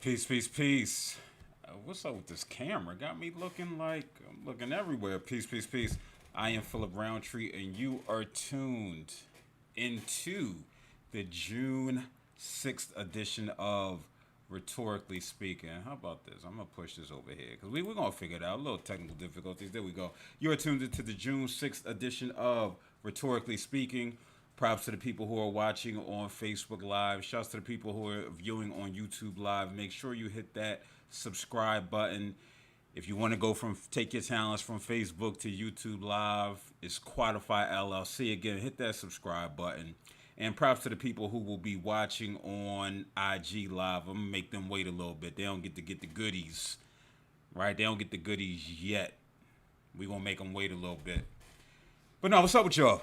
Peace, peace, peace. What's up with this camera? Got me looking like I'm looking everywhere. Peace, peace, peace. I am Phillip Roundtree, and you are tuned into the June 6th edition of Rhetorically Speaking. How about this? I'm going to push this over here because we're going to figure it out. A little technical difficulties. There we go. You are tuned into the June 6th edition of Rhetorically Speaking. Props to the people who are watching on Facebook Live. Shouts to the people who are viewing on YouTube Live. Make sure you hit that subscribe button. If you want to go from take your talents from Facebook to YouTube Live, it's Quadify LLC. Again, hit that subscribe button. And props to the people who will be watching on IG Live. I'm going to make them wait a little bit. They don't get the goodies, right? They don't get the goodies yet. We're going to make them wait a little bit. But no, what's up with y'all?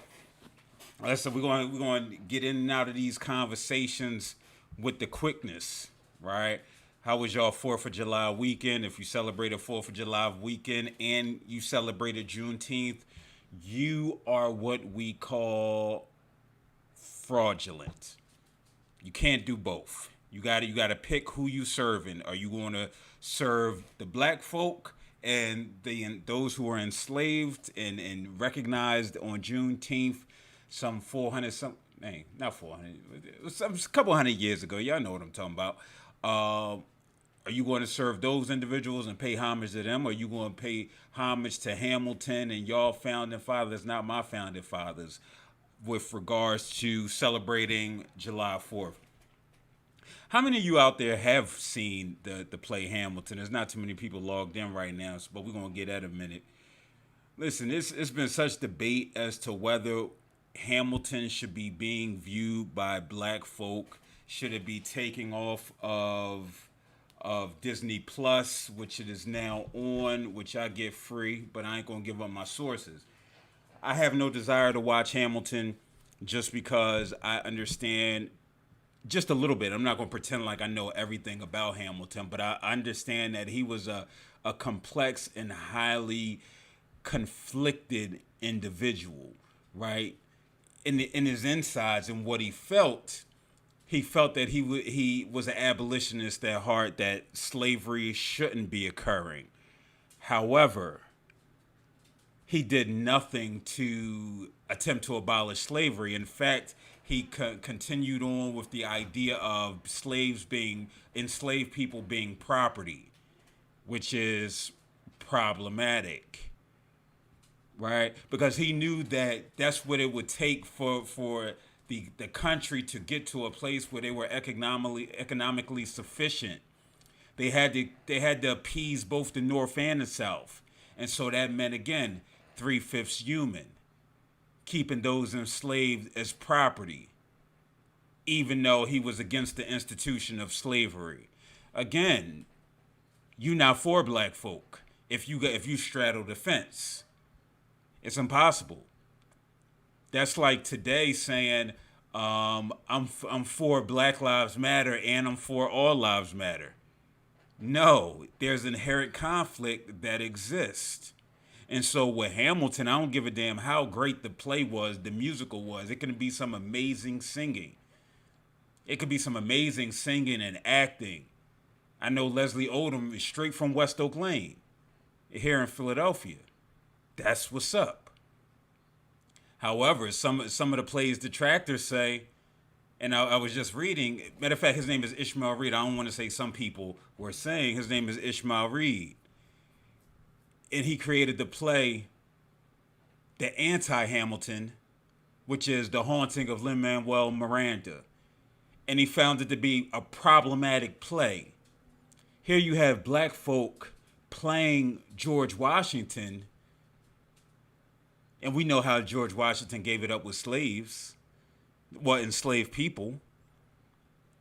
So we're going to get in and out of these conversations with the quickness, right? How was y'all 4th of July weekend? If you celebrated 4th of July weekend and you celebrated Juneteenth, you are what we call fraudulent. You can't do both. You got to pick who you serving. Are you going to serve the black folk and those who are enslaved and recognized on Juneteenth? Some 400, not 400, a couple hundred years ago. Y'all know what I'm talking about. Are you going to serve those individuals and pay homage to them? Or are you going to pay homage to Hamilton and y'all founding fathers, not my founding fathers, with regards to celebrating July 4th? How many of you out there have seen the play Hamilton? There's not too many people logged in right now, but we're going to get at a minute. Listen, it's been such debate as to whether Hamilton should be being viewed by black folk. Should it be taking off of Disney Plus, which it is now on, which I get free, but I ain't gonna give up my sources. I have no desire to watch Hamilton just because I understand just a little bit. I'm not gonna pretend like I know everything about Hamilton, but I understand that he was a complex and highly conflicted individual, right? In his insides and what he felt that he was an abolitionist at heart, that slavery shouldn't be occurring. However, he did nothing to attempt to abolish slavery. In fact, he continued on with the idea of enslaved people being property, which is problematic. Right, because he knew that that's what it would take for the country to get to a place where they were economically sufficient. They had to appease both the North and the South, and so that meant again 3/5 human, keeping those enslaved as property, even though he was against the institution of slavery. Again, you not for black folk if you straddle the fence. It's impossible. That's like today saying, I'm for Black Lives Matter and I'm for All Lives Matter. No, there's inherent conflict that exists. And so with Hamilton, I don't give a damn how great the play was, the musical was. It can be some amazing singing. It could be some amazing singing and acting. I know Leslie Odom is straight from West Oak Lane here in Philadelphia. That's what's up. However, some of the plays detractors say, and I was just reading, matter of fact, his name is Ishmael Reed. I don't want to say some people were saying his name is Ishmael Reed. And he created the play, The Anti-Hamilton, which is The Haunting of Lin-Manuel Miranda. And he found it to be a problematic play. Here you have black folk playing George Washington. And we know how George Washington gave it up with slaves, enslaved people.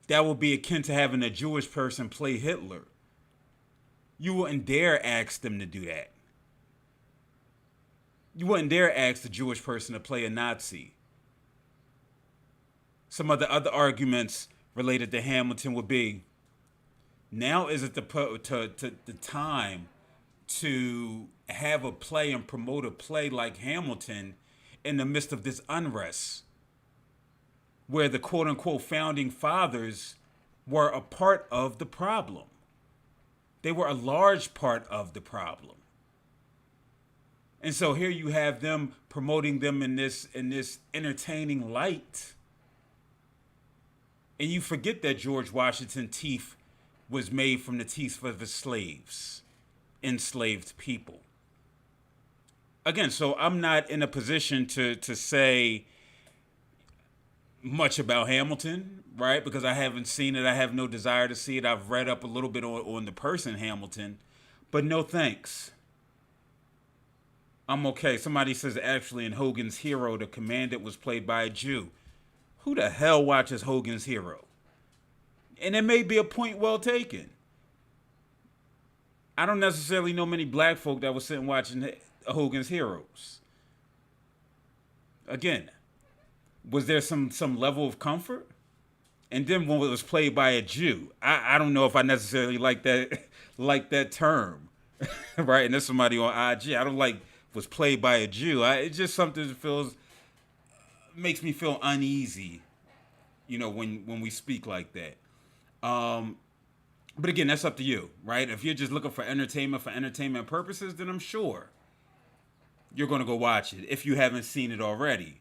That would be akin to having a Jewish person play Hitler. You wouldn't dare ask them to do that. You wouldn't dare ask the Jewish person to play a Nazi. Some of the other arguments related to Hamilton would be, now isn't the time to have a play and promote a play like Hamilton in the midst of this unrest, where the quote-unquote founding fathers were a part of the problem. They were a large part of the problem. And so here you have them promoting them in this entertaining light. And you forget that George Washington's teeth was made from the teeth of his slaves, enslaved people. Again, so I'm not in a position to say much about Hamilton, right? Because I haven't seen it. I have no desire to see it. I've read up a little bit on the person Hamilton, but no thanks. I'm okay. Somebody says actually in Hogan's Hero, the commandant was played by a Jew. Who the hell watches Hogan's Hero? And it may be a point well taken. I don't necessarily know many black folk that were sitting watching Hogan's Heroes. Again, was there some level of comfort? And then when it was played by a Jew, I don't know if I necessarily like that term, right? And there's somebody on IG. I don't like was played by a Jew. It's just something that makes me feel uneasy, when we speak like that. But again, that's up to you, right? If you're just looking for entertainment purposes, then I'm sure you're going to go watch it if you haven't seen it already.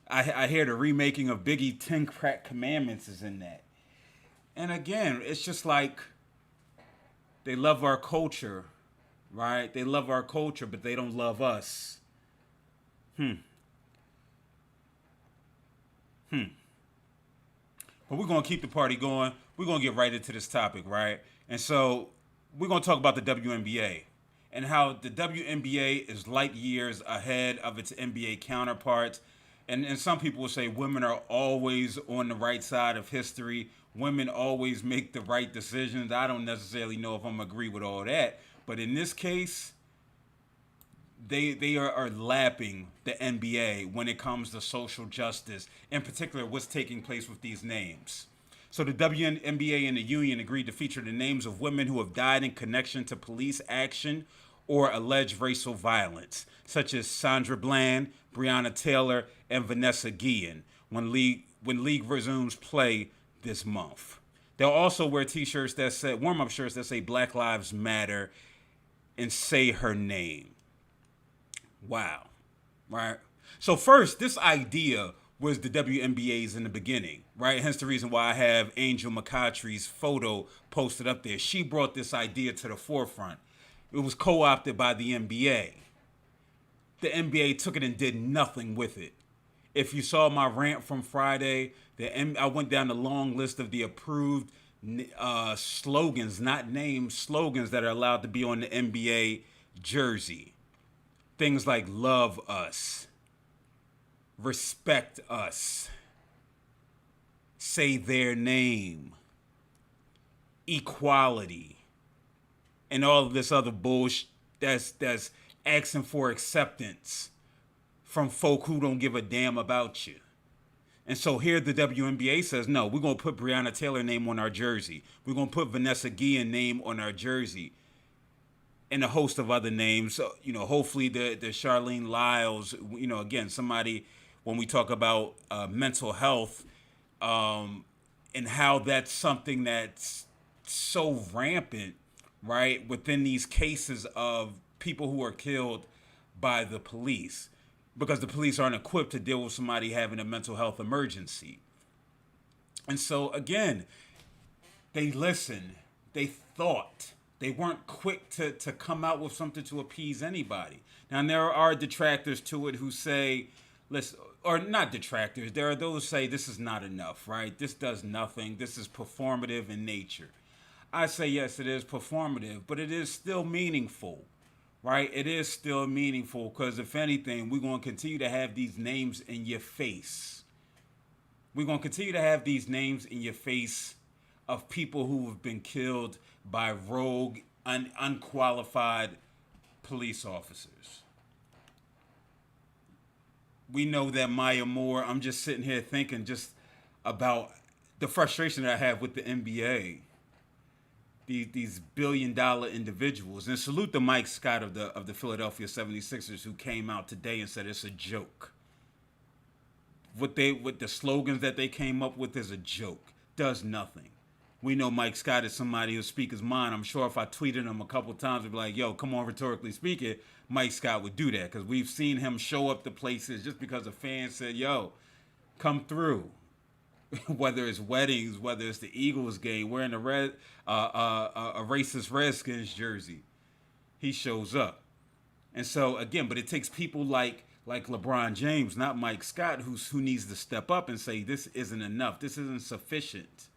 I hear the remaking of Biggie 10 Crack Commandments is in that. And again, it's just like they love our culture, right? They love our culture, but they don't love us. But we're going to keep the party going. We're going to get right into this topic, right? And so we're going to talk about the WNBA and how the WNBA is light years ahead of its NBA counterparts. And some people will say women are always on the right side of history. Women always make the right decisions. I don't necessarily know if I'm agree with all that. But in this case, they are lapping the NBA when it comes to social justice, in particular what's taking place with these names. So the WNBA and the union agreed to feature the names of women who have died in connection to police action or alleged racial violence, such as Sandra Bland, Breonna Taylor, and Vanessa Guillen, when league resumes play this month. They'll also wear t-shirts that say, warm-up shirts that say Black Lives Matter and say her name. Wow. Right? So first, this idea was the WNBA's in the beginning, right? Hence the reason why I have Angel McCoughtry's photo posted up there. She brought this idea to the forefront. It was co-opted by the NBA. The NBA took it and did nothing with it. If you saw my rant from Friday, I went down the long list of the approved slogans, not names, slogans that are allowed to be on the NBA jersey. Things like love us, respect us, say their name, equality, and all of this other bullshit that's asking for acceptance from folk who don't give a damn about you. And so here the WNBA says, no, we're going to put Breonna Taylor name on our jersey. We're going to put Vanessa Guillen name on our jersey. And a host of other names. So, hopefully the Charlene Lyles, again, somebody, when we talk about mental health and how that's something that's so rampant, right, within these cases of people who are killed by the police, because the police aren't equipped to deal with somebody having a mental health emergency. And so, again, they listened, they thought. They weren't quick to come out with something to appease anybody. Now, there are detractors to it who say, listen, or not detractors, there are those who say this is not enough, right? This does nothing. This is performative in nature. I say, yes, it is performative, but it is still meaningful, right? It is still meaningful because, if anything, we're going to continue to have these names in your face. We're going to continue to have these names in your face of people who have been killed by rogue, unqualified police officers. We know that Maya Moore, I'm just sitting here thinking just about the frustration that I have with the NBA. These billion-dollar individuals. And salute to Mike Scott of the Philadelphia 76ers, who came out today and said it's a joke. What the slogans that they came up with is a joke. Does nothing. We know Mike Scott is somebody who'll speak his mind. I'm sure if I tweeted him a couple times, I'd be like, yo, come on, rhetorically speaking, Mike Scott would do that. Because we've seen him show up to places just because a fan said, yo, come through. Whether it's weddings, whether it's the Eagles game, wearing a racist Redskins jersey, he shows up. And so again, but it takes people like LeBron James, not Mike Scott, who needs to step up and say this isn't enough, this isn't sufficient.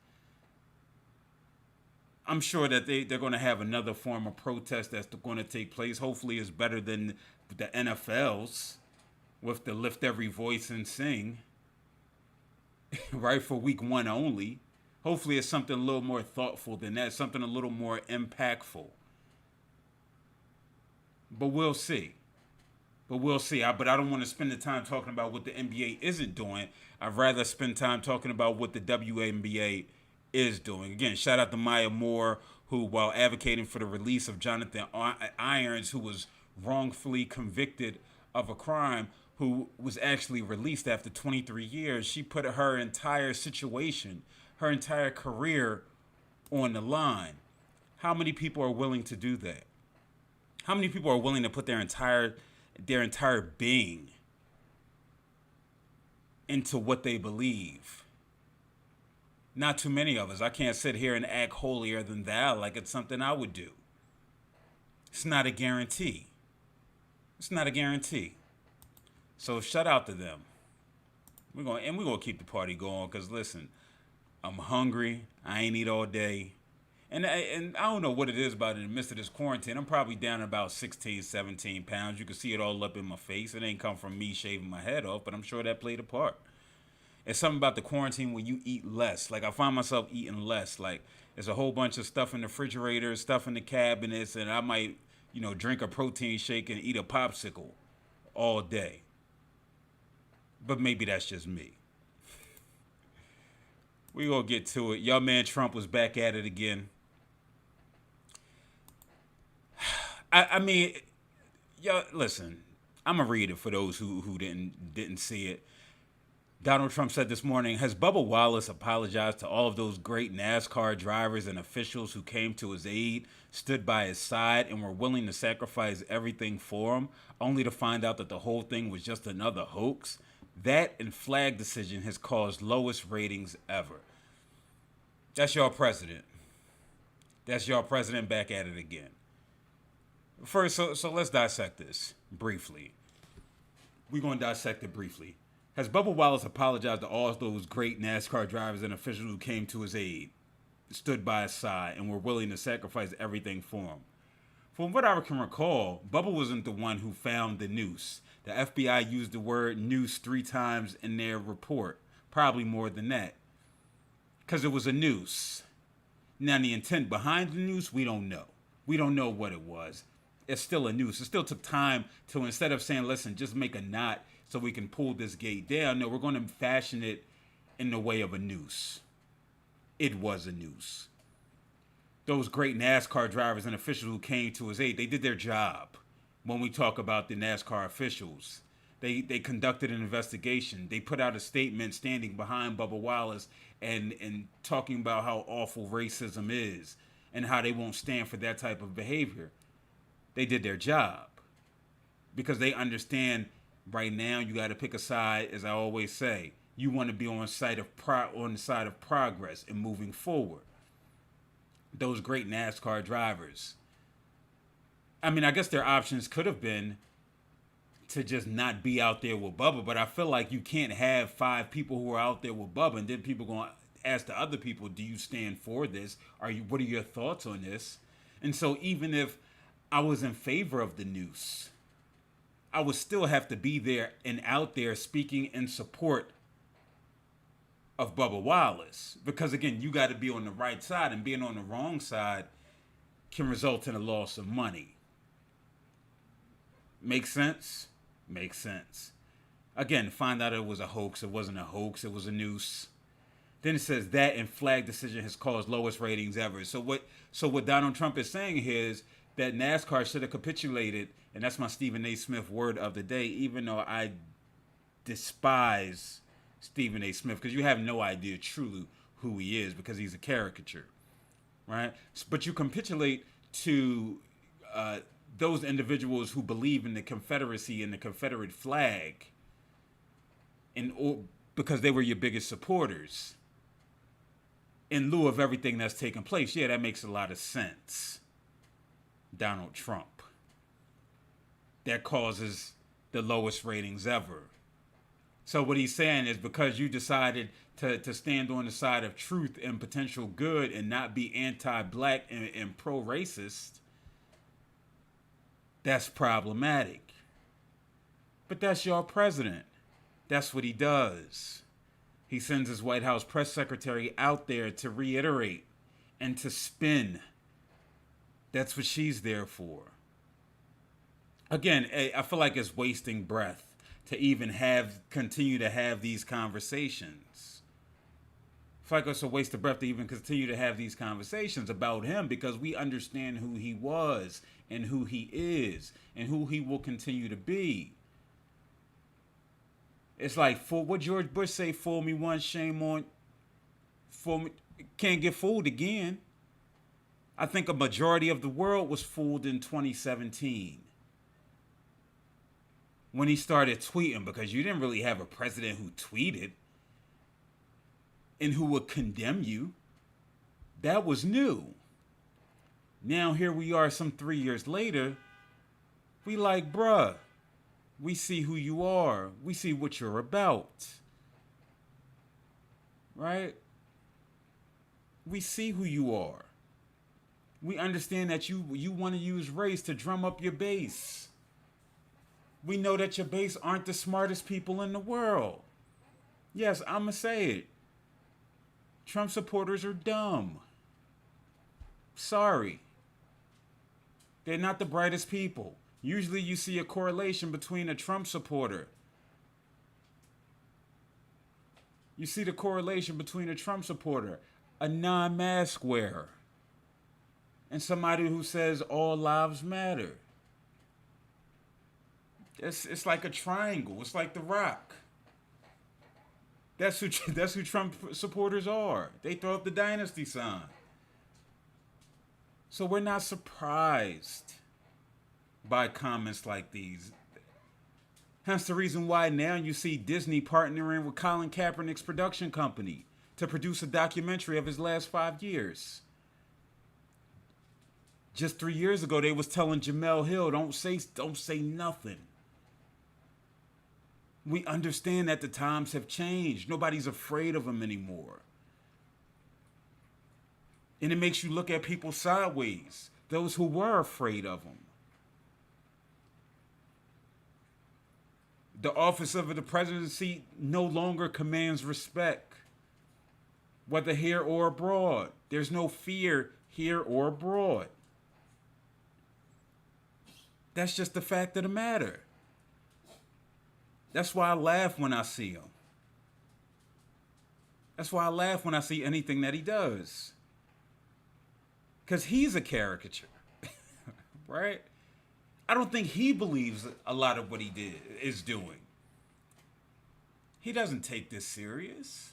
I'm sure that they're going to have another form of protest that's going to take place. Hopefully, it's better than the NFL's with the lift every voice and sing. Right, for week 1 only. Hopefully it's something a little more thoughtful than that, something a little more impactful. But we'll see. But I don't want to spend the time talking about what the NBA isn't doing. I'd rather spend time talking about what the WNBA is doing. Again, shout out to Maya Moore, who, while advocating for the release of Jonathan Irons, who was wrongfully convicted of a crime, who was actually released after 23 years, she put her entire situation, her entire career on the line. How many people are willing to do that? How many people are willing to put their entire being into what they believe? Not too many of us. I can't sit here and act holier than thou like it's something I would do. It's not a guarantee. So shout out to them. We're gonna keep the party going, because listen, I'm hungry. I ain't eat all day. And I don't know what it is about in the midst of this quarantine. I'm probably down about 16, 17 pounds. You can see it all up in my face. It ain't come from me shaving my head off, but I'm sure that played a part. It's something about the quarantine when you eat less. Like, I find myself eating less. Like, there's a whole bunch of stuff in the refrigerator, stuff in the cabinets, and I might, drink a protein shake and eat a popsicle all day. But maybe that's just me. We gonna get to it. Your man Trump was back at it again. I mean, listen. I'm gonna read it for those who didn't see it. Donald Trump said this morning, has Bubba Wallace apologized to all of those great NASCAR drivers and officials who came to his aid, stood by his side, and were willing to sacrifice everything for him, only to find out that the whole thing was just another hoax? That and flag decision has caused lowest ratings ever. That's your president. That's your president back at it again. First, so let's dissect this briefly. We're going to dissect it briefly. Has Bubba Wallace apologized to all those great NASCAR drivers and officials who came to his aid, stood by his side, and were willing to sacrifice everything for him? From what I can recall, Bubba wasn't the one who found the noose. The FBI used the word noose 3 times in their report, probably more than that, because it was a noose. Now, the intent behind the noose, we don't know. We don't know what it was. It's still a noose. It still took time to, instead of saying, listen, just make a knot so we can pull this gate down, no, we're going to fashion it in the way of a noose. It was a noose. Those great NASCAR drivers and officials who came to his aid, they did their job. When we talk about the NASCAR officials, they conducted an investigation. They put out a statement standing behind Bubba Wallace and talking about how awful racism is and how they won't stand for that type of behavior. They did their job because they understand right now you got to pick a side. As I always say, you want to be on the side of progress and moving forward. Those great NASCAR drivers. I mean, I guess their options could have been to just not be out there with Bubba, but I feel like you can't have 5 people who are out there with Bubba and then people going to ask the other people, do you stand for this? What are your thoughts on this? And so even if I was in favor of the noose, I would still have to be there and out there speaking in support of Bubba Wallace. Because again, you got to be on the right side, and being on the wrong side can result in a loss of money. Make sense? Makes sense. Again, find out it was a hoax. It wasn't a hoax. It was a noose. Then it says that and flag decision has caused lowest ratings ever. So what Donald Trump is saying here is that NASCAR should have capitulated, and that's my Stephen A. Smith word of the day, even though I despise Stephen A. Smith, because you have no idea truly who he is because he's a caricature, right? But you capitulate to those individuals who believe in the Confederacy and the Confederate flag, because they were your biggest supporters, in lieu of everything that's taken place. Yeah, that makes a lot of sense. Donald Trump. That causes the lowest ratings ever. So what he's saying is, because you decided to stand on the side of truth and potential good and not be anti-black and pro-racist, that's problematic. But that's your president. That's what he does. He sends his White House press secretary out there to reiterate and to spin. That's what she's there for. Again, I feel like it's wasting breath to even continue to have these conversations. I feel like it's a waste of breath to even continue to have these conversations about him, because we understand who he was and who he is and who he will continue to be. It's like, what George Bush say, fool me once, shame on, fool me, can't get fooled again. I think a majority of the world was fooled in 2017 when he started tweeting, because you didn't really have a president who tweeted and who would condemn you. That was new. Now here we are some 3 years later. We like, bruh, we see who you are. We see what you're about. Right? We see who you are. We understand that you want to use race to drum up your base. We know that your base aren't the smartest people in the world. Yes, I'm going to say it. Trump supporters are dumb. Sorry. They're not the brightest people. Usually you see a correlation between a Trump supporter. You see the correlation between a Trump supporter, a non-mask wearer, and somebody who says all lives matter. It's like a triangle. It's like The Rock. That's who Trump supporters are. They throw up the dynasty sign. So we're not surprised by comments like these. Hence the reason why now you see Disney partnering with Colin Kaepernick's production company to produce a documentary of his last 5 years. Just 3 years ago, they was telling Jamel Hill, don't say nothing. We understand that the times have changed. Nobody's afraid of him anymore. And it makes you look at people sideways, those who were afraid of him. The office of the presidency no longer commands respect, whether here or abroad. There's no fear here or abroad. That's just the fact of the matter. That's why I laugh when I see him. That's why I laugh when I see anything that he does. Because he's a caricature, right? I don't think he believes a lot of what he is doing. He doesn't take this serious.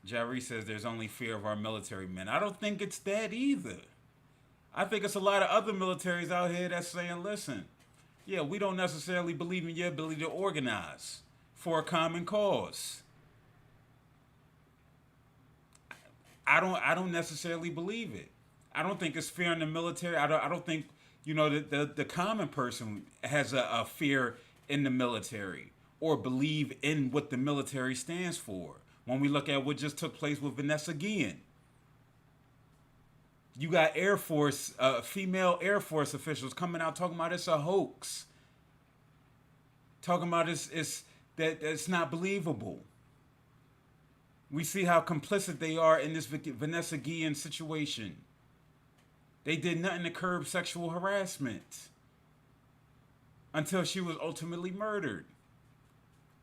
Jerry says there's only fear of our military men. I don't think it's that either. I think it's a lot of other militaries out here that's saying, listen, yeah, we don't necessarily believe in your ability to organize for a common cause. I don't necessarily believe it. I don't think it's fear in the military. I don't think, the common person has a fear in the military or believe in what the military stands for. When we look at what just took place with Vanessa Guillen, you got Air Force, female Air Force officials coming out talking about it's a hoax, talking about it's not believable. We see how complicit they are in this Vanessa Guillen situation. They did nothing to curb sexual harassment until she was ultimately murdered.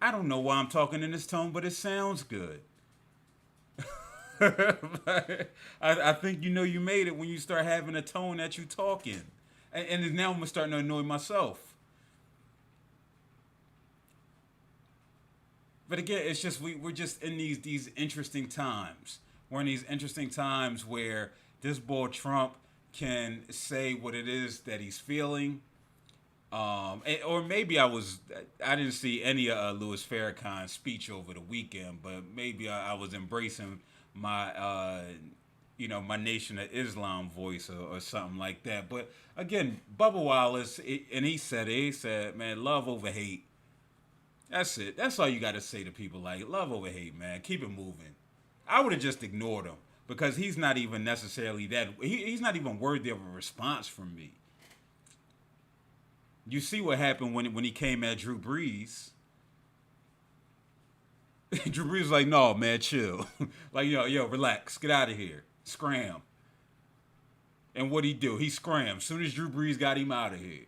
I don't know why I'm talking in this tone, but it sounds good. I think you made it when you start having a tone that you talk in. And now I'm starting to annoy myself. But again, it's just we're just in these interesting times. We're in these interesting times where this boy Trump can say what it is that he's feeling. Or maybe I didn't see any Louis Farrakhan's speech over the weekend, but maybe I was embracing my my Nation of Islam voice or something like that. But again, Bubba Wallace, and he said, man, love over hate. That's it. That's all you got to say to people. Like, love over hate, man. Keep it moving. I would have just ignored him because he's not even necessarily that. He's not even worthy of a response from me. You see what happened when he came at Drew Brees. Drew Brees was like, no, man, chill. Like, yo, relax. Get out of here. Scram. And what'd he do? He scrammed. As soon as Drew Brees got him out of here.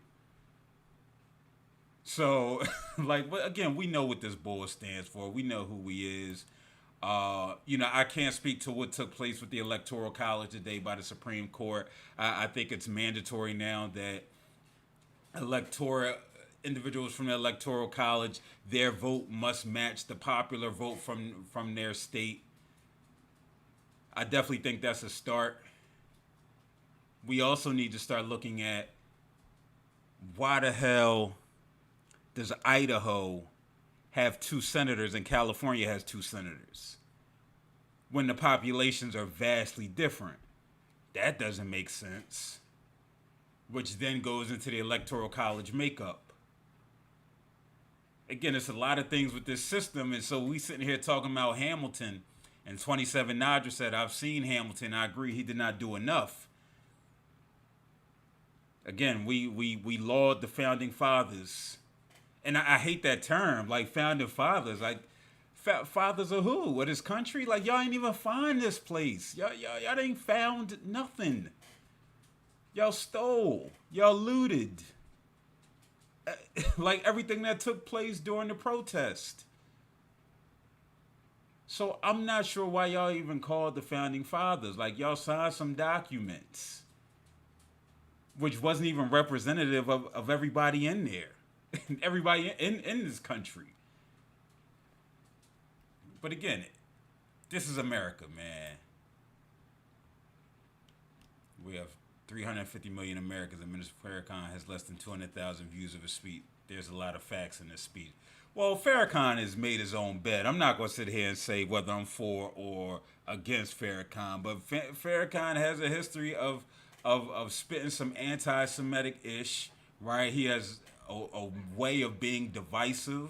So, but again, we know what this boy stands for. We know who he is. I can't speak to what took place with the Electoral College today by the Supreme Court. I think it's mandatory now that individuals from the Electoral College, their vote must match the popular vote from their state. I definitely think that's a start. We also need to start looking at why the hell does Idaho have 2 senators and California has 2 senators when the populations are vastly different? That doesn't make sense. Which then goes into the Electoral College makeup. Again, it's a lot of things with this system, and so we sitting here talking about Hamilton, and 27 Nadra said, I've seen Hamilton, I agree, he did not do enough. Again, we laud the founding fathers. And I hate that term, like founding fathers. Like, fathers of who? What, this country? Like, y'all ain't even find this place. Y'all ain't found nothing. Y'all stole. Y'all looted. Like everything that took place during the protest. So I'm not sure why y'all even called the founding fathers. Like, y'all signed some documents, which wasn't even representative of everybody in there. Everybody in this country. But again, this is America, man. We have 350 million Americans, and Minister Farrakhan has less than 200,000 views of his speech. There's a lot of facts in this speech. Well, Farrakhan has made his own bed. I'm not going to sit here and say whether I'm for or against Farrakhan, but Farrakhan has a history of spitting some anti-Semitic-ish, right? He has a way of being divisive.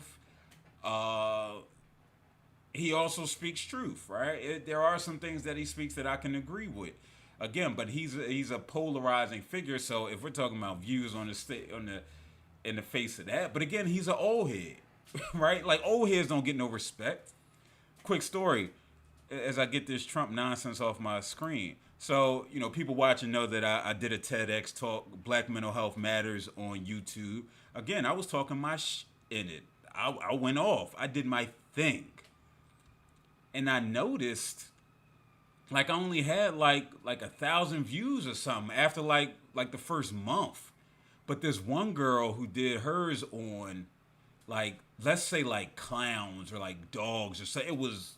He also speaks truth, right? There are some things that he speaks that I can agree with. Again, but he's a polarizing figure. So if we're talking about views in the face of that, but again, he's an old head, right? Like, old heads don't get no respect. Quick story, as I get this Trump nonsense off my screen. So, people watching know that I did a TedxTalk, Black Mental Health Matters, on YouTube. Again, I was talking my in it. I went off. I did my thing. And I noticed, like, I only had like 1,000 views or something after like the first month. But this one girl who did hers on, like, let's say like clowns or like dogs or something, it was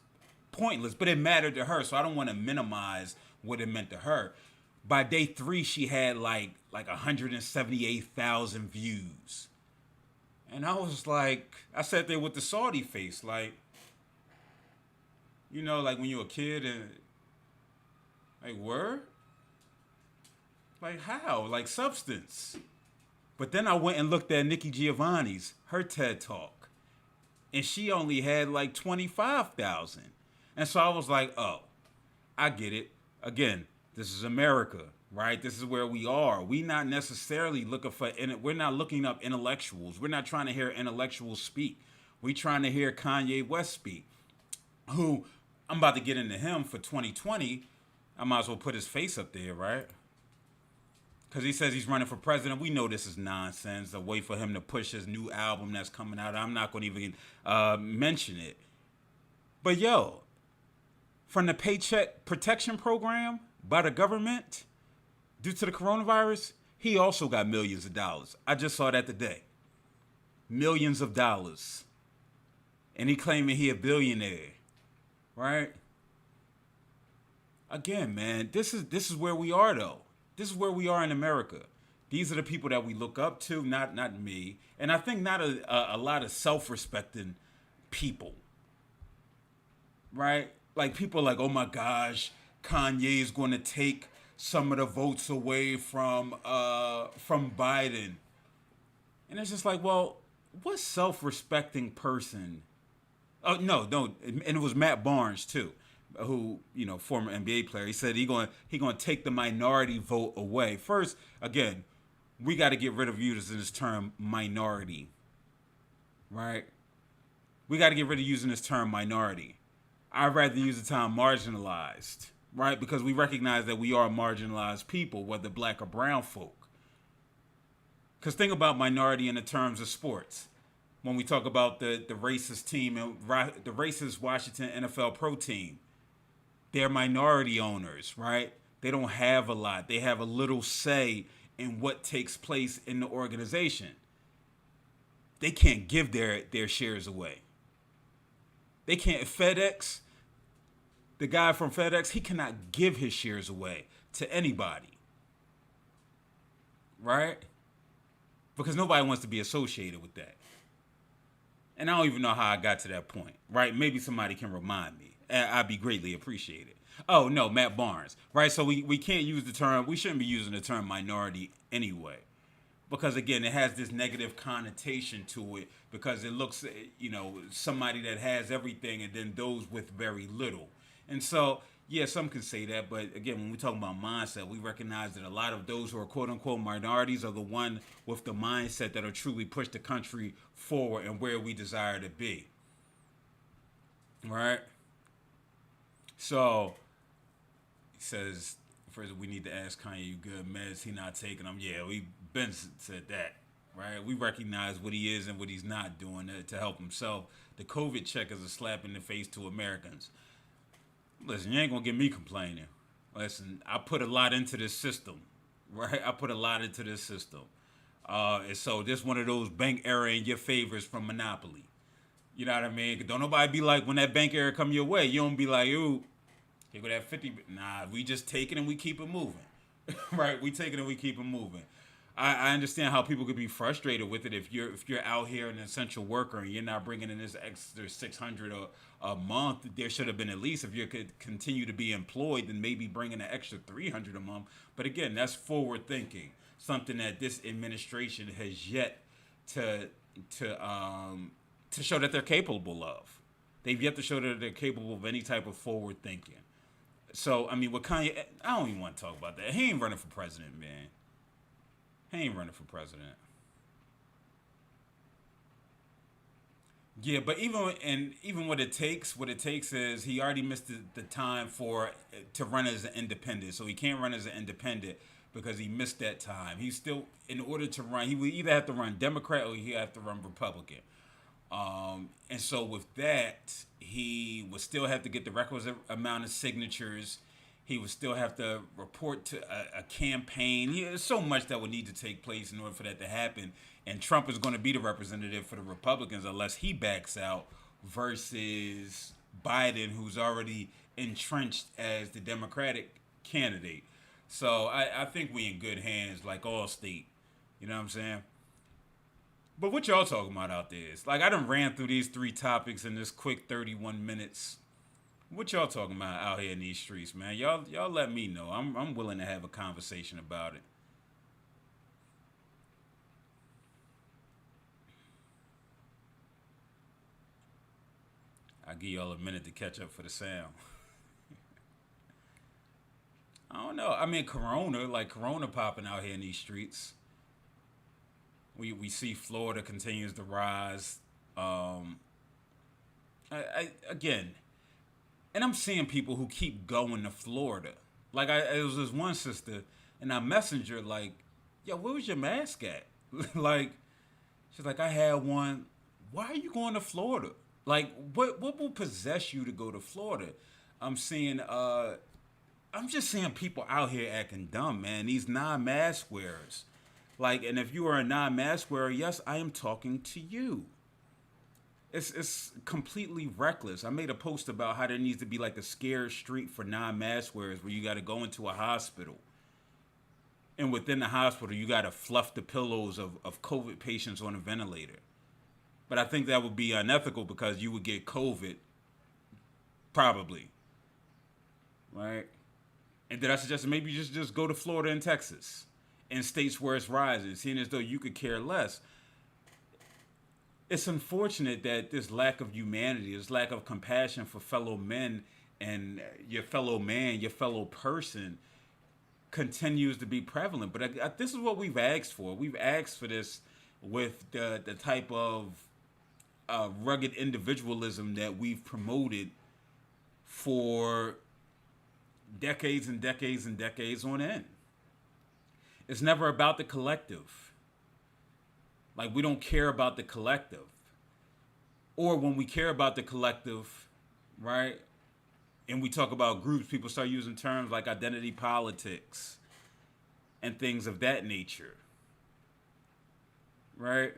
pointless, but it mattered to her. So I don't want to minimize what it meant to her. By day 3, she had like 178,000 views. And I was like, I sat there with the Saudi face, like, like when you're a kid and, like, word? Like, how? Like, substance. But then I went and looked at Nikki Giovanni's, her TED Talk. And she only had like 25,000. And so I was like, oh, I get it. Again, this is America, right? This is where we are. We not necessarily we're not looking up intellectuals. We're not trying to hear intellectuals speak. We trying to hear Kanye West speak, who I'm about to get into him for 2020. I might as well put his face up there, right? Because he says he's running for president. We know this is nonsense. A way for him to push his new album that's coming out. I'm not going to even mention it. But yo, from the Paycheck Protection Program by the government due to the coronavirus, he also got millions of dollars. I just saw that today. Millions of dollars. and he claiming he a billionaire, right? Again, man, this is where we are though. This is where we are in America. These are the people that we look up to, not me, and I think not a lot of self-respecting people, right? Like people like, oh my gosh, Kanye is going to take some of the votes away from Biden, and it's just like, well, what self-respecting person? Oh no, and it was Matt Barnes too, who former NBA player. He said he gonna take the minority vote away. First, again, we got to get rid of using this term minority, right? We got to get rid of using this term minority. I'd rather use the term marginalized, right? Because we recognize that we are marginalized people, whether black or brown folk. Because think about minority in the terms of sports. When we talk about the racist team and the racist Washington NFL pro team, they're minority owners, right? They don't have a lot. They have a little say in what takes place in the organization. They can't give their shares away. They can't. FedEx, the guy from FedEx, he cannot give his shares away to anybody, right? Because nobody wants to be associated with that. And I don't even know how I got to that point, right? Maybe somebody can remind me. I'd be greatly appreciated. Oh, no, Matt Barnes, right? So we can't use the term, we shouldn't be using the term minority anyway. Because, again, it has this negative connotation to it because it looks, somebody that has everything and then those with very little. And so, yeah, some can say that. But, again, when we talk about mindset, we recognize that a lot of those who are quote-unquote minorities are the one with the mindset that will truly push the country forward and where we desire to be. Right? So, he says, first, we need to ask Kanye, you good meds? He not taking them. Yeah, we been said that, right? We recognize what he is and what he's not doing to help himself. The COVID check is a slap in the face to Americans. Listen, you ain't gonna get me complaining. Listen, I put a lot into this system, right? I put a lot into this system. And so this one of those bank error in your favors from Monopoly. You know what I mean? Don't nobody be like, when that bank error come your way, you don't be like, ooh, here go that 50. Nah, we just take it and we keep it moving. Right? We take it and we keep it moving. I understand how people could be frustrated with it if you're out here an essential worker and you're not bringing in this extra 600 a month. There should have been at least, if you could continue to be employed, then maybe bringing an extra 300 a month. But again, that's forward thinking, something that this administration has yet to show that they're capable of. They've yet to show that they're capable of any type of forward thinking. So, I mean, with Kanye, I don't even want to talk about that. He ain't running for president, man. He ain't running for president. Yeah, but even what it takes is he already missed the time to run as an independent. So he can't run as an independent because he missed that time. He's still, in order to run, he would either have to run Democrat or he have to run Republican. And so with that, he would still have to get the requisite amount of signatures. He would still have to report to a campaign. There's so much that would need to take place in order for that to happen. And Trump is going to be the representative for the Republicans unless he backs out versus Biden, who's already entrenched as the Democratic candidate. So I think we in good hands, like all state. You know what I'm saying? But what y'all talking about out there is, like, I done ran through these 3 topics in this quick 31 minutes. What y'all talking about out here in these streets, man? Y'all let me know. I'm willing to have a conversation about it. I'll give y'all a minute to catch up for the sound. I don't know. I mean, Corona popping out here in these streets. We see Florida continues to rise. Again, and I'm seeing people who keep going to Florida. Like, it was this one sister, and I messaged her like, "Yo, where was your mask at?" Like, she's like, "I had one." Why are you going to Florida? Like, what will possess you to go to Florida? I'm just seeing people out here acting dumb, man. These non-mask wearers. Like, and if you are a non-mask wearer, yes, I am talking to you. It's completely reckless. I made a post about how there needs to be like a scared street for non-mask wearers, where you got to go into a hospital, and within the hospital you got to fluff the pillows of COVID patients on a ventilator. But I think that would be unethical because you would get COVID, probably, right? And then I suggested maybe you just go to Florida and Texas, in states where it's rising, seeing as though you could care less. It's unfortunate that this lack of humanity, this lack of compassion for fellow men and your fellow man, your fellow person, continues to be prevalent. But this is what we've asked for. We've asked for this with the type of rugged individualism that we've promoted for decades and decades and decades on end. It's never about the collective. Like, we don't care about the collective. Or when we care about the collective, right, and we talk about groups, people start using terms like identity politics and things of that nature, right?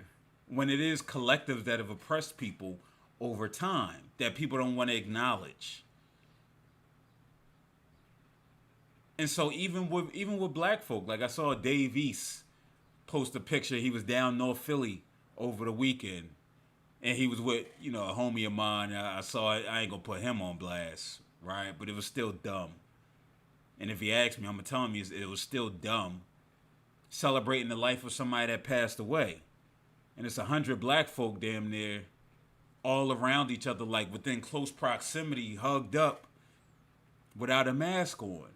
When it is collectives that have oppressed people over time that people don't want to acknowledge. And so even with black folk, like I saw Dave East post a picture. He was down North Philly over the weekend, and he was with a homie of mine. I saw it. I ain't gonna put him on blast, right? But it was still dumb. And if he asks me, I'm gonna tell him it was still dumb. Celebrating the life of somebody that passed away, and it's 100 black folk damn near, all around each other, like within close proximity, hugged up, without a mask on.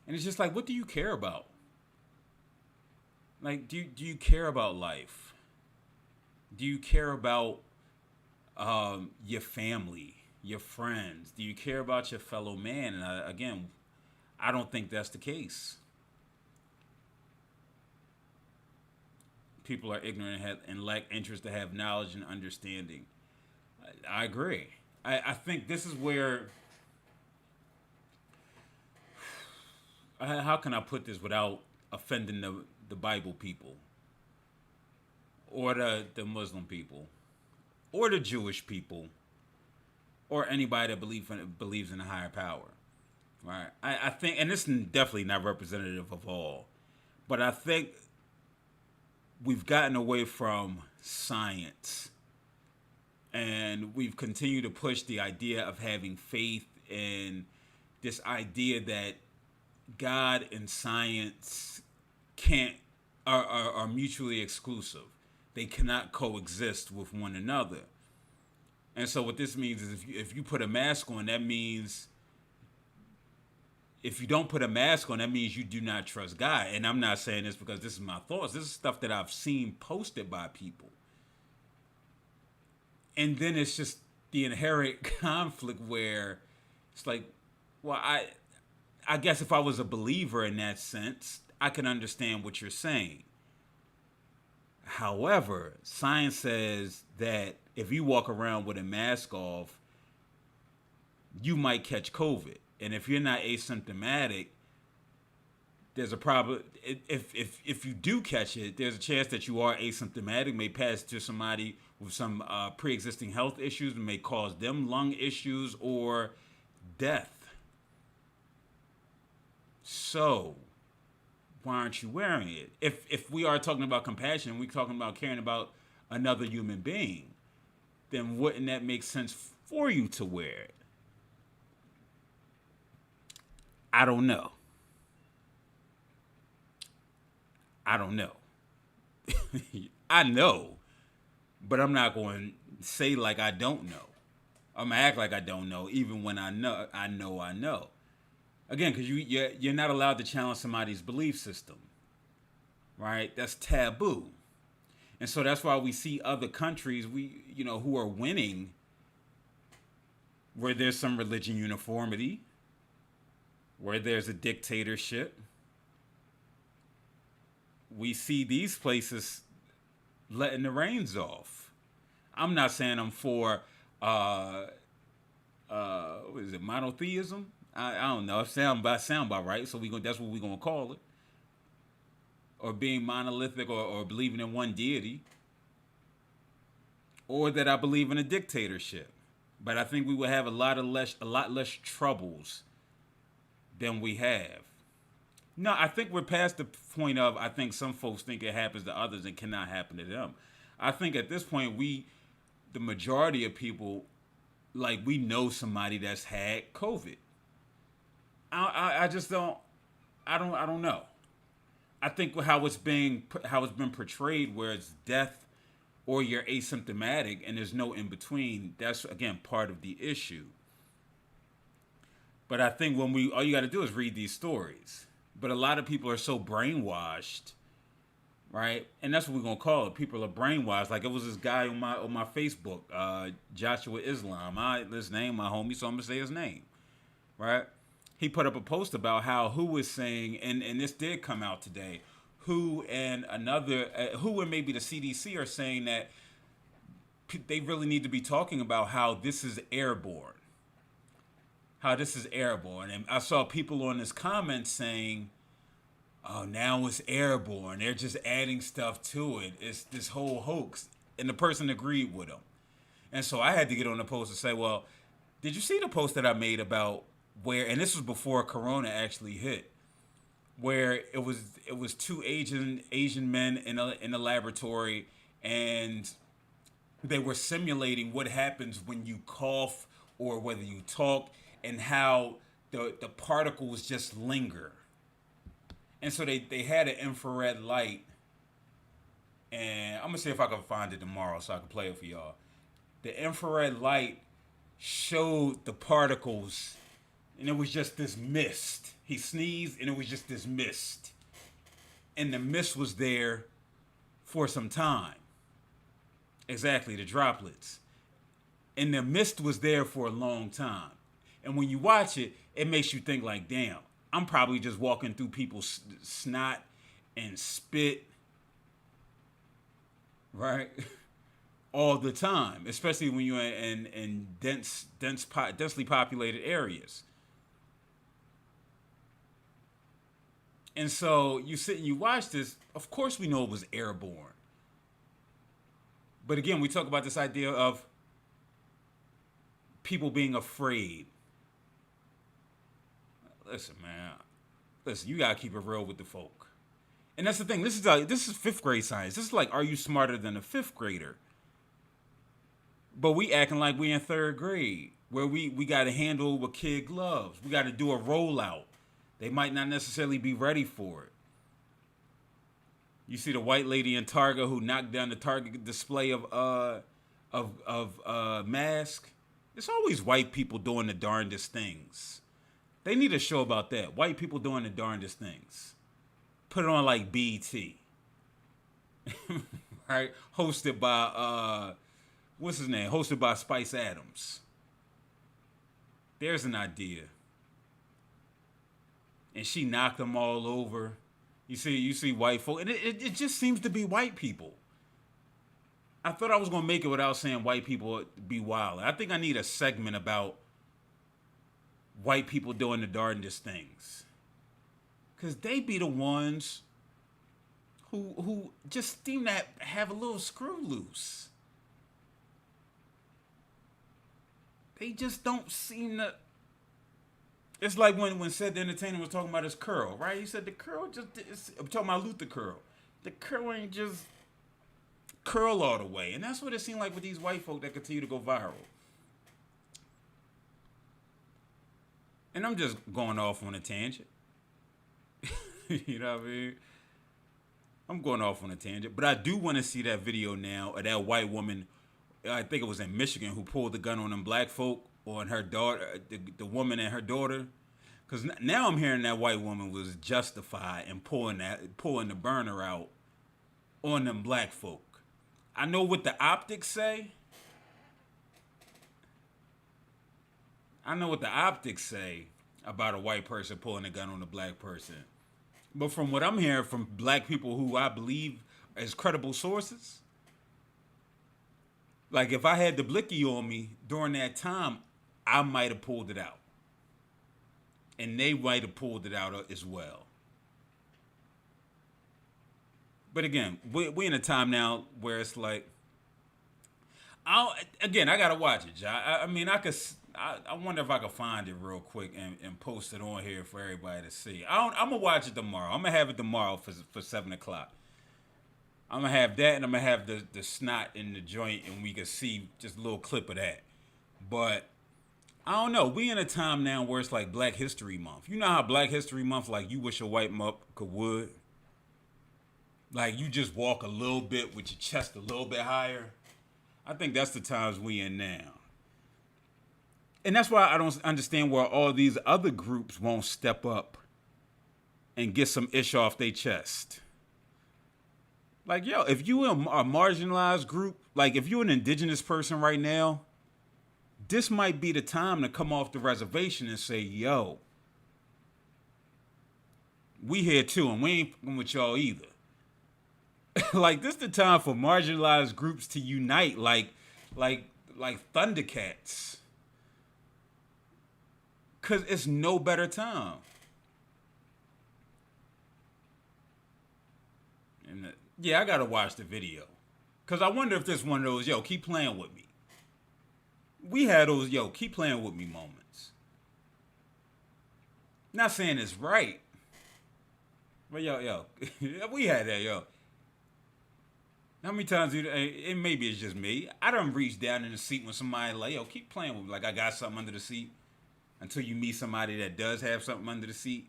And it's just like, what do you care about? Like, do you care about life? Do you care about your family, your friends? Do you care about your fellow man? And again, I don't think that's the case. People are ignorant and lack interest to have knowledge and understanding. I agree. I think this is where... How can I put this without offending the Bible people, or the Muslim people, or the Jewish people, or anybody that believes in a higher power, right? I think, and this is definitely not representative of all, but I think we've gotten away from science, and we've continued to push the idea of having faith in this idea that God and science are mutually exclusive. They cannot coexist with one another. And so what this means is if you put a mask on, that means... If you don't put a mask on, that means you do not trust God. And I'm not saying this because this is my thoughts. This is stuff that I've seen posted by people. And then it's just the inherent conflict where it's like, well, I guess if I was a believer in that sense, I can understand what you're saying. However, science says that if you walk around with a mask off, you might catch COVID. And if you're not asymptomatic, there's a problem. If you do catch it, there's a chance that you are asymptomatic, may pass to somebody with some pre-existing health issues, and may cause them lung issues or death. So, why aren't you wearing it? If we are talking about compassion, we're talking about caring about another human being, then wouldn't that make sense for you to wear it? I don't know. I know, but I'm not going to say like I don't know. I'm going to act like I don't know, even when I know. Again, because you're not allowed to challenge somebody's belief system, right? That's taboo. And so that's why we see other countries who are winning, where there's some religion uniformity, where there's a dictatorship. We see these places letting the reins off. I'm not saying I'm for what is it, monotheism? I don't know. It sound about right. So that's what we're gonna call it. Or being monolithic, or believing in one deity. or that I believe in a dictatorship. But I think we would have a lot less troubles than we have. No, I think we're past the point of I think some folks think it happens to others and cannot happen to them. I think at this point the majority of people, like we know somebody that's had COVID. I just don't I don't know. I think how it's been portrayed, where it's death or you're asymptomatic and there's no in between. That's again part of the issue. But I think when we all you got to do is read these stories. But a lot of people are so brainwashed, right? And that's what we're gonna call it. People are brainwashed. Like it was this guy on my Facebook, Joshua Islam. His name, my homie, so I'm gonna say his name, right? He put up a post about how who was saying, and this did come out today. Who and maybe the CDC are saying that they really need to be talking about how this is airborne. How this is airborne. And I saw people on this comment saying, oh, now it's airborne. They're just adding stuff to it. It's this whole hoax. And the person agreed with them. And so I had to get on the post and say, well, did you see the post that I made about where, and this was before Corona actually hit, where it was two Asian men in a laboratory, and they were simulating what happens when you cough or whether you talk, and how the particles just linger. And so they had an infrared light, and I'm gonna see if I can find it tomorrow so I can play it for y'all. The infrared light showed the particles, and it was just this mist. He sneezed, and it was just this mist. And the mist was there for some time. Exactly, the droplets. And the mist was there for a long time. And when you watch it, it makes you think like, damn, I'm probably just walking through people's snot and spit, right? All the time, especially when you're in densely populated areas. And so you sit and you watch this. Of course, we know it was airborne. But again, we talk about this idea of people being afraid. Listen, man. Listen, you gotta keep it real with the folk. And that's the thing. This is fifth grade science. This is like, are you smarter than a fifth grader? But we acting like we in third grade, where we got to handle with kid gloves. We got to do a rollout. They might not necessarily be ready for it. You see the white lady in Target who knocked down the Target display of mask. It's always white people doing the darndest things. They need a show about that. White people doing the darndest things. Put it on like BET. Right? Hosted by, what's his name? Hosted by Spice Adams. There's an idea. And she knocked them all over. You see white folk. And it just seems to be white people. I thought I was going to make it without saying white people be wild. I think I need a segment about white people doing the darndest things. Because they be the ones who just seem to have a little screw loose. They just don't seem to... It's like when Said the Entertainer was talking about his curl, right? He said the curl I'm talking about Luther curl. The curl ain't just curl all the way. And that's what it seemed like with these white folk that continue to go viral. And I'm just going off on a tangent. You know what I mean? I'm going off on a tangent. But I do want to see that video now of that white woman, I think it was in Michigan, who pulled the gun on them black folk, or on her daughter, the woman and her daughter. Because now I'm hearing that white woman was justified in pulling the burner out on them black folk. I know what the optics say. About a white person pulling a gun on a black person. But from what I'm hearing from black people who I believe as credible sources, like if I had the blicky on me during that time, I might have pulled it out. And they might have pulled it out as well. But again, we're in a time now where it's like, I gotta watch it, Ja. I mean, I wonder if I could find it real quick and post it on here for everybody to see. I'm gonna watch it tomorrow. I'm gonna have it tomorrow for 7 o'clock. I'm gonna have that, and I'm gonna have the snot in the joint, and we can see just a little clip of that. But I don't know. We in a time now where it's like Black History Month. You know how Black History Month, like you wish a white muck would. Like you just walk a little bit with your chest a little bit higher. I think that's the times we in now. And that's why I don't understand why all these other groups won't step up and get some ish off their chest. Like, yo, if you a marginalized group, like if you're an indigenous person right now, this might be the time to come off the reservation and say, yo, we here too, and we ain't fucking with y'all either. Like, this the time for marginalized groups to unite like Thundercats. Because it's no better time. And yeah, I got to watch the video. Because I wonder if this one of those, yo, keep playing with me. We had those, yo, keep playing with me moments. Not saying it's right. But, yo, we had that, yo. How many times and maybe it's just me. I done reached down in the seat when somebody like, yo, keep playing with me. Like I got something under the seat. Until you meet somebody that does have something under the seat.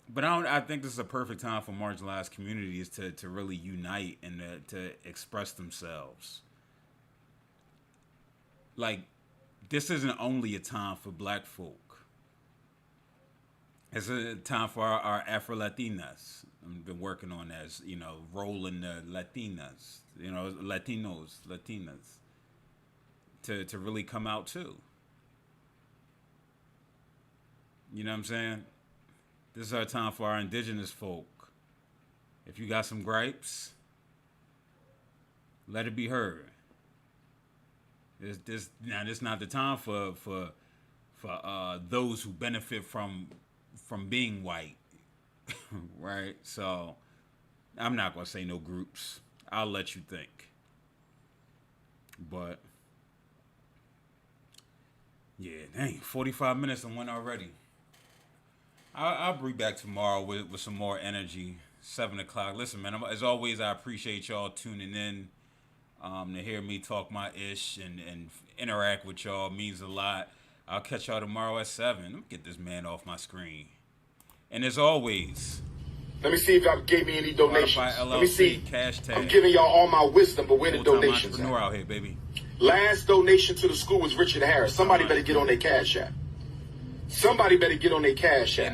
But I think this is a perfect time for marginalized communities to really unite and to express themselves. Like, this isn't only a time for Black folk. It's a time for our Afro-Latinas. I've been working on that, rolling the Latinas, Latinas. To really come out too. You know what I'm saying? This is our time for our indigenous folk. If you got some gripes, let it be heard. This not the time for those who benefit from being white. Right? So I'm not gonna say no groups. I'll let you think. But yeah, dang, 45 minutes and went already. I'll be back tomorrow with some more energy. 7 o'clock. Listen, man, as always, I appreciate y'all tuning in to hear me talk my ish and interact with y'all. It means a lot. I'll catch y'all tomorrow at 7. Let me get this man off my screen. And as always, let me see if y'all gave me any donations. LLC, let me see. #. I'm giving y'all all my wisdom, but where the donations at? Entrepreneur out here, baby. Last donation to the school was Richard Harris. Somebody better get on their Cash App. Somebody better get on their Cash App.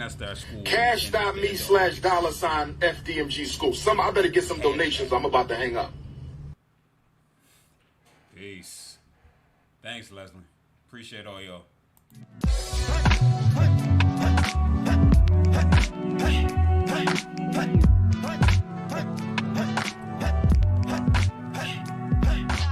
Cash.me/$FDMG school. I better get some donations. I'm about to hang up. Peace. Thanks, Leslie. Appreciate all y'all.